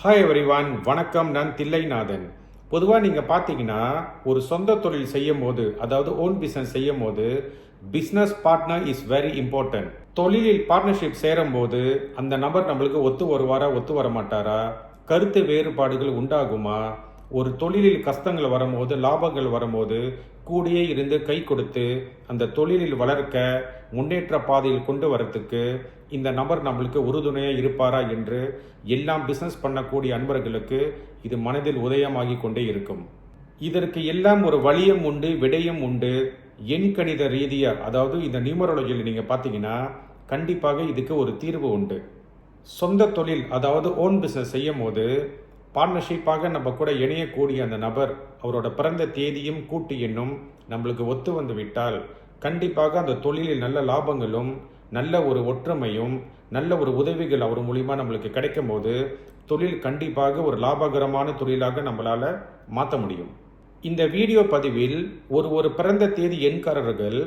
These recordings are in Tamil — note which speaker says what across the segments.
Speaker 1: ஹாய் எவ்ரிவான், வணக்கம். நான் தில்லைநாதன். பொதுவாக நீங்கள் பார்த்தீங்கன்னா ஒரு சொந்த தொழில் செய்யும் போது, அதாவது ஓன் பிஸ்னஸ் செய்யும் போது business partner is very important. தொழிலில் பார்ட்னர்ஷிப் சேரும் போது அந்த நபர் நம்மளுக்கு ஒத்து வருவாரா, ஒத்து வர மாட்டாரா, கருத்து வேறுபாடுகள் உண்டாகுமா, ஒரு தொழிலில் கஷ்டங்கள் வரும்போது, லாபங்கள் வரும்போது கூடியே இருந்து கை கொடுத்து அந்த தொழிலில் வளர்க்க, முன்னேற்ற பாதையில் கொண்டு வரத்துக்கு இந்த நபர் நம்மளுக்கு உறுதுணையாக இருப்பாரா என்று எல்லாம் பிஸ்னஸ் பண்ணக்கூடிய அன்பர்களுக்கு இது மனதில் உதயமாகி கொண்டே இருக்கும். இதற்கு எல்லாம் ஒரு வழியும் உண்டு, விடயம் உண்டு. எண் கணித ரீதியாக, அதாவது இந்த நியூமராலஜியில் நீங்கள் பார்த்தீங்கன்னா கண்டிப்பாக இதுக்கு ஒரு தீர்வு உண்டு. சொந்த தொழில், அதாவது ஓன் பிஸ்னஸ் செய்யும் போது பார்ட்னர்ஷிப்பாக நம்ம கூட இணையக்கூடிய அந்த நபர் அவரோட பிறந்த தேதியும் கூட்டு எண்ணும் நம்மளுக்கு ஒத்து வந்து விட்டால் கண்டிப்பாக அந்த தொழிலில் நல்ல லாபங்களும், நல்ல ஒரு ஒற்றுமையும், நல்ல ஒரு உதவிகள் அவர் மூலிமா நம்மளுக்கு கிடைக்கும் போது தொழில் கண்டிப்பாக ஒரு லாபகரமான தொழிலாக நம்மளால் மாற்ற முடியும். இந்த வீடியோ பதிவில் ஒரு பிறந்த தேதி எண்காரர்கள்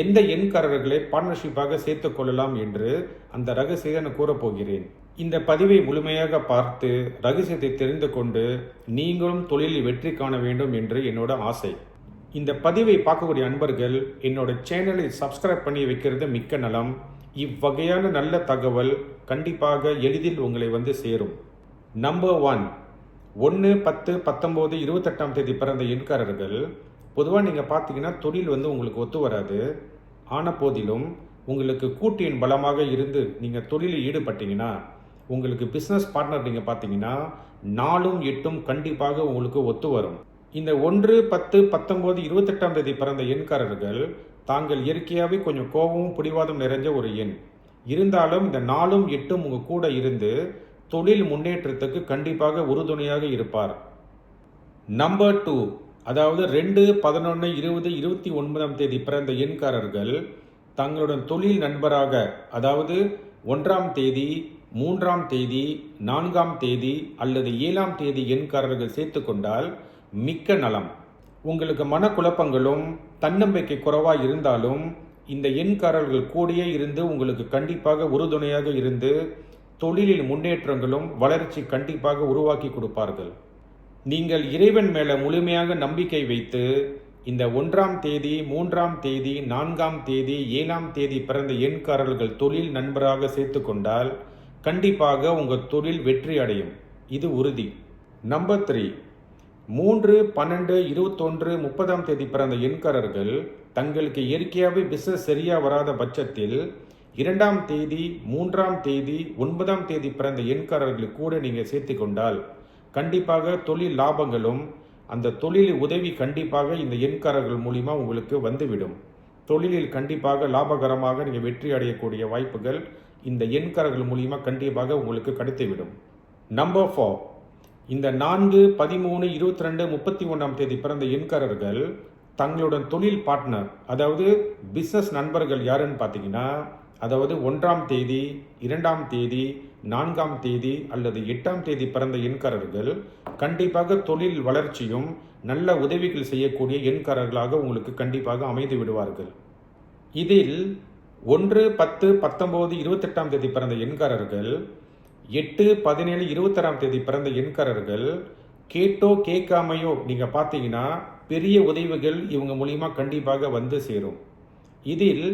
Speaker 1: எந்த எண்காரர்களை பார்ட்னர்ஷிப்பாக சேர்த்து கொள்ளலாம் என்று அந்த ரகசியத்தை நான் கூறப்போகிறேன். இந்த பதிவை முழுமையாக பார்த்து ரகசியத்தை தெரிந்து கொண்டு நீங்களும் தொழிலில் வெற்றி காண வேண்டும் என்று என்னோட ஆசை. இந்த பதிவை பார்க்கக்கூடிய அன்பர்கள் என்னோட சேனலை சப்ஸ்கிரைப் பண்ணி வைக்கிறது மிக்க நலம். இவ்வகையான நல்ல தகவல் கண்டிப்பாக எளிதில் உங்களை வந்து சேரும். நம்பர் 1, 10/10/19/28 பிறந்த எண்காரர்கள் பொதுவாக நீங்கள் பார்த்தீங்கன்னா தொழில் வந்து உங்களுக்கு ஒத்து வராது. ஆன போதிலும் உங்களுக்கு கூட்டு எண் பலமாக இருந்து நீங்கள் தொழிலில் ஈடுபட்டீங்கன்னா உங்களுக்கு பிஸ்னஸ் பார்ட்னர் நீங்கள் பார்த்தீங்கன்னா 4ம் 8ம் கண்டிப்பாக உங்களுக்கு ஒத்து வரும். இந்த 1, 10, 19, 28 பிறந்த எண்காரர்கள் தாங்கள் இயற்கையாகவே கொஞ்சம் கோபமும் பிடிவாதம் நிறைஞ்ச ஒரு எண். இருந்தாலும் இந்த 4ம் 8ம் உங்கள் கூட இருந்து தொழில் முன்னேற்றத்துக்கு கண்டிப்பாக உறுதுணையாக இருப்பார். நம்பர் 2, அதாவது 2, 11, 20, 29 பிறந்த எண்காரர்கள் தங்களுடன் தொழில் நண்பராக, அதாவது 1ஆம் தேதி, 3ஆம் தேதி, 4ஆம் தேதி அல்லது 7ஆம் தேதி எண்காரர்கள் சேர்த்து கொண்டால் மிக்க நலம். உங்களுக்கு மனக்குழப்பங்களும் தன்னம்பிக்கை குறைவாக இருந்தாலும் இந்த எண்காரர்கள் கூடியே இருந்து உங்களுக்கு கண்டிப்பாக உறுதுணையாக இருந்து தொழிலில் முன்னேற்றங்களும் வளர்ச்சி கண்டிப்பாக உருவாக்கி கொடுப்பார்கள். நீங்கள் இறைவன் மேலே முழுமையாக நம்பிக்கை வைத்து இந்த 1ஆம் தேதி, 3ஆம் தேதி, 4ஆம் தேதி, 7ஆம் தேதி பிறந்த எண்காரர்கள் தொழில் நண்பராக சேர்த்து கொண்டால் கண்டிப்பாக உங்கள் தொழில் வெற்றி அடையும். இது உறுதி. நம்பர் 3, 12, 21, 30ஆம் தேதி பிறந்த எண்காரர்கள் தங்களுக்கு இயற்கையாகவே பிஸ்னஸ் சரியாக வராத பட்சத்தில் 2ஆம் தேதி, 3ஆம் தேதி, 9ஆம் தேதி பிறந்த எண்காரர்கள் கூட நீங்கள் சேர்த்து கொண்டால் கண்டிப்பாக தொழில் லாபங்களும் அந்த தொழில் உதவி கண்டிப்பாக இந்த எண்காரர்கள் மூலிமா உங்களுக்கு வந்துவிடும். தொழிலில் கண்டிப்பாக லாபகரமாக நீங்கள் வெற்றி அடையக்கூடிய வாய்ப்புகள் இந்த எண்காரர்கள் மூலிமா கண்டிப்பாக உங்களுக்கு கிடைத்துவிடும். நம்பர் 4, இந்த 4, 13, 22, 31ஆம் தேதி பிறந்த எண்காரர்கள் தங்களுடன் தொழில் பார்ட்னர், அதாவது பிஸ்னஸ் நண்பர்கள் யாருன்னு பார்த்தீங்கன்னா, அதாவது 1ஆம் தேதி, 2ஆம் தேதி, 4ஆம் தேதி அல்லது 8ஆம் தேதி பிறந்த எண்காரர்கள் கண்டிப்பாக தொழில் வளர்ச்சியும் நல்ல உதவிகள் செய்யக்கூடிய எண்காரர்களாக உங்களுக்கு கண்டிப்பாக அமைந்து விடுவார்கள். இதில் 1, 10, 19, 28ஆம் தேதி பிறந்த எண்காரர்கள், 8, 17, 26ஆம் தேதி பிறந்த எண்காரர்கள் கேட்டோ கேட்காமையோ நீங்கள் பார்த்தீங்கன்னா பெரிய உதவிகள் இவங்க மூலிமா கண்டிப்பாக வந்து சேரும். இதில்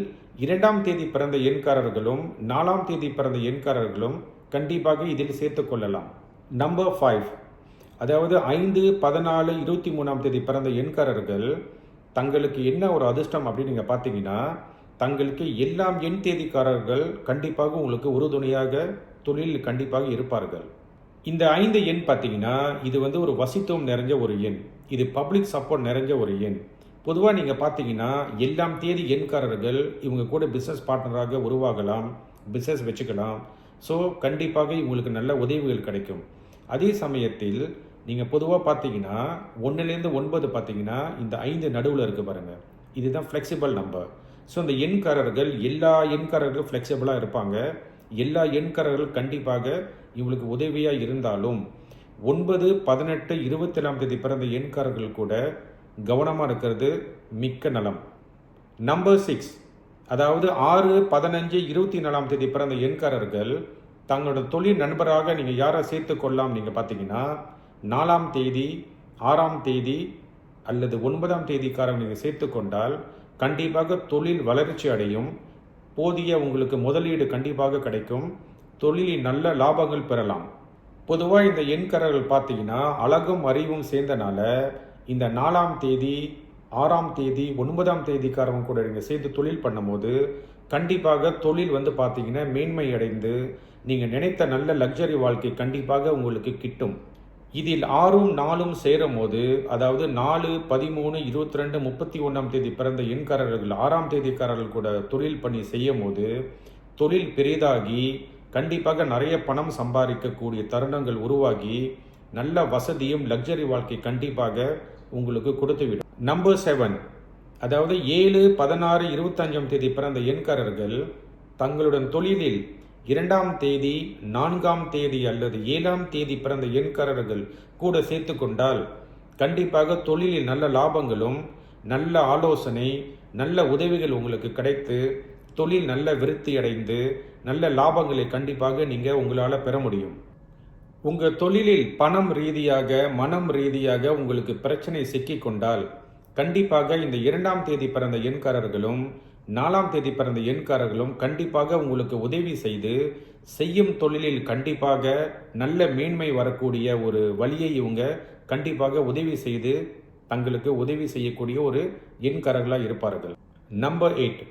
Speaker 1: 2ஆம் தேதி பிறந்த எண்காரர்களும் 4ஆம் தேதி பிறந்த எண்காரர்களும் கண்டிப்பாக இதில் சேர்த்து கொள்ளலாம். நம்பர் 5, அதாவது 5, 14, 23ஆம் தேதி பிறந்த எண்காரர்கள் தங்களுக்கு என்ன ஒரு அதிர்ஷ்டம் அப்படின்னு நீங்கள் பார்த்தீங்கன்னா தங்களுக்கு எல்லாம் எண் தேதிக்காரர்கள் கண்டிப்பாக உங்களுக்கு உறுதுணையாக தொழில் கண்டிப்பாக இருப்பார்கள். இந்த 5 எண் பார்த்தீங்கன்னா இது வந்து ஒரு வசித்துவம் நிறைஞ்ச ஒரு எண். இது பப்ளிக் சப்போர்ட் நிறைஞ்ச ஒரு எண். பொதுவாக நீங்கள் பார்த்தீங்கன்னா எல்லாம் தேதி எண்காரர்கள் இவங்க கூட பிஸ்னஸ் பார்ட்னராக உருவாகலாம், பிஸ்னஸ் வச்சுக்கலாம். ஸோ கண்டிப்பாக இவங்களுக்கு நல்ல உதவிகள் கிடைக்கும். அதே சமயத்தில் நீங்கள் பொதுவாக பார்த்தீங்கன்னா 1லேருந்து 9 பார்த்தீங்கன்னா இந்த 5 நடுவில் இருக்குது பாருங்கள், இதுதான் ஃப்ளெக்சிபிள் நம்பர். ஸோ இந்த எண்காரர்கள் எல்லா எண்காரர்களும் ஃப்ளெக்சிபிளாக இருப்பாங்க. எல்லா எண்காரர்கள் கண்டிப்பாக இவங்களுக்கு உதவியாக இருந்தாலும் 9, 18, 27ஆம் தேதி பிறந்த எண்காரர்கள் கூட கவனமாக இருக்கிறது மிக்க நலம். நம்பர் 6, அதாவது 6, 15, 24ஆம் தேதி பிறந்த எண்காரர்கள் தங்களோட தொழில் நண்பராக நீங்கள் யாரை சேர்த்து கொள்ளலாம் நீங்கள் பார்த்தீங்கன்னா 4ஆம் தேதி 6ஆம் தேதி அல்லது 9ஆம் தேதிக்காரங்க நீங்கள் சேர்த்து கொண்டால் கண்டிப்பாக தொழில் வளர்ச்சி அடையும். போதிய உங்களுக்கு முதலீடு கண்டிப்பாக கிடைக்கும். தொழிலில் நல்ல லாபங்கள் பெறலாம். பொதுவாக இந்த எண்கரர்கள் பார்த்தீங்கன்னா அழகும் அறிவும் சேர்ந்தனால இந்த 4ஆம் தேதி 6ஆம் தேதி 9ஆம் தேதிக்காரங்க கூட நீங்கள் சேர்த்து தொழில் பண்ணும்போது கண்டிப்பாக தொழில் வந்து பார்த்தீங்கன்னா மேன்மை அடைந்து நீங்கள் நினைத்த நல்ல லக்ஸரி வாழ்க்கை கண்டிப்பாக உங்களுக்கு கிட்டும். இதில் 6ம் 4ம் சேரும் போது, அதாவது 4, 13, 22, 31ஆம் தேதி பிறந்த எண்காரர்கள் 6ஆம் தேதிக்காரர்கள் கூட தொழில் பண்ணி செய்யும் போது தொழில் பெரிதாகி கண்டிப்பாக நிறைய பணம் சம்பாதிக்கக்கூடிய தருணங்கள் உருவாகி நல்ல வசதியும் லக்ஸரி வாழ்க்கை கண்டிப்பாக உங்களுக்கு கொடுத்துவிடும். நம்பர் 7, அதாவது 7, 16, 25ஆம் தேதி பிறந்த எண்காரர்கள் தங்களுடன் தொழிலில் 2ஆம் தேதி 4ஆம் தேதி அல்லது 7ஆம் தேதி பிறந்த எண்காரர்கள் கூட சேர்த்து கொண்டால் கண்டிப்பாக தொழிலில் நல்ல லாபங்களும் நல்ல ஆலோசனை நல்ல உதவிகள் உங்களுக்கு கிடைத்து தொழில் நல்ல விருத்தி அடைந்து நல்ல லாபங்களை கண்டிப்பாக நீங்கள் உங்களால் பெற முடியும். உங்கள் தொழிலில் பணம் ரீதியாக மனம் ரீதியாக உங்களுக்கு பிரச்சனை சிக்கிக் கொண்டால் கண்டிப்பாக இந்த 2ஆம் தேதி பிறந்த எண்காரர்களும் 4ஆம் தேதி பிறந்த எண்காரர்களும் கண்டிப்பாக உங்களுக்கு உதவி செய்து செய்யும் தொழிலில் கண்டிப்பாக நல்ல மேன்மை வரக்கூடிய ஒரு வழியை இவங்க கண்டிப்பாக உதவி செய்து தங்களுக்கு உதவி செய்யக்கூடிய ஒரு எண்காரர்களாக இருப்பார்கள். நம்பர் 8,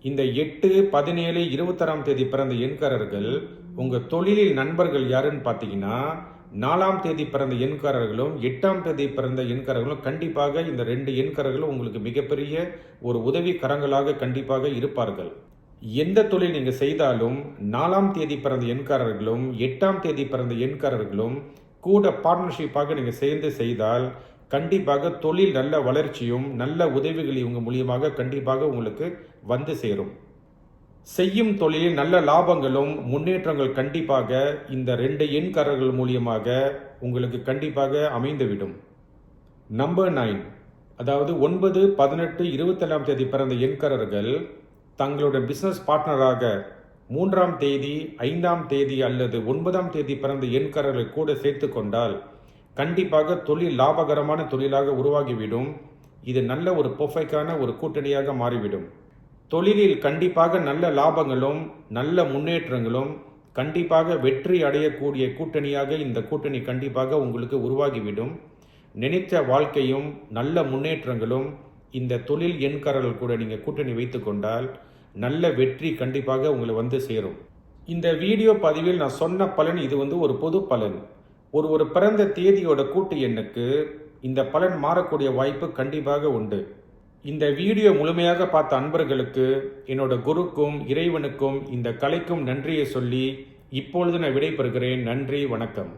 Speaker 1: இந்த 8, 17, 26ஆம் தேதி பிறந்த எண்காரர்கள் உங்கள் தொழிலில் நண்பர்கள் யாருன்னு பார்த்தீங்கன்னா 4ஆம் தேதி பிறந்த எண்காரர்களும் 8ஆம் தேதி பிறந்த எண்காரர்களும் கண்டிப்பாக இந்த 2 எண்காரர்களும் உங்களுக்கு மிகப்பெரிய ஒரு உதவி கரங்களாக கண்டிப்பாக இருப்பார்கள். எந்த தொழில் நீங்கள் செய்தாலும் 4ஆம் தேதி பிறந்த எண்காரர்களும் 8ஆம் தேதி பிறந்த எண்காரர்களும் கூட பார்ட்னர்ஷிப்பாக நீங்கள் சேர்ந்து செய்தால் கண்டிப்பாக தொழில் நல்ல வளர்ச்சியும் நல்ல உதவிகள் இவங்க மூலியமாக கண்டிப்பாக உங்களுக்கு வந்து சேரும். செய்யும் தொழிலில் நல்ல லாபங்களும் முன்னேற்றங்கள் கண்டிப்பாக இந்த 2 எண்காரர்கள் மூலியமாக உங்களுக்கு கண்டிப்பாக அமைந்துவிடும். நம்பர் 9, அதாவது 9, 18, 27ஆம் தேதி பிறந்த எண்காரர்கள் தங்களோட பிஸ்னஸ் பார்ட்னராக 3ஆம் தேதி 5ஆம் தேதி அல்லது 9ஆம் தேதி பிறந்த எண்காரர்களை கூட சேர்த்து கொண்டால் கண்டிப்பாக தொழில் லாபகரமான தொழிலாக உருவாகிவிடும். இது நல்ல ஒரு பெர்ஃபெக்டான ஒரு கூட்டணியாக மாறிவிடும். தொழிலில் கண்டிப்பாக நல்ல லாபங்களும் நல்ல முன்னேற்றங்களும் கண்டிப்பாக வெற்றி அடையக்கூடிய கூட்டணியாக இந்த கூட்டணி கண்டிப்பாக உங்களுக்கு உருவாகிவிடும். நினைத்த வாழ்க்கையும் நல்ல முன்னேற்றங்களும் இந்த தொழில் எண்காரர்கள் கூட நீங்கள் கூட்டணி வைத்து கொண்டால் நல்ல வெற்றி கண்டிப்பாக உங்களை வந்து சேரும். இந்த வீடியோ பதிவில் நான் சொன்ன பலன் இது ஒரு பொது பலன். ஒரு பிறந்த தேதியோட கூட்டு எண்ணுக்கு இந்த பலன் மாறக்கூடிய வாய்ப்பு கண்டிப்பாக உண்டு. இந்த வீடியோ முழுமையாக பார்த்த அன்பர்களுக்கு என்னோட குருக்கும் இறைவனுக்கும் இந்த கலைக்கும் நன்றியை சொல்லி இப்பொழுது நான் விடைபெறுகிறேன். நன்றி, வணக்கம்.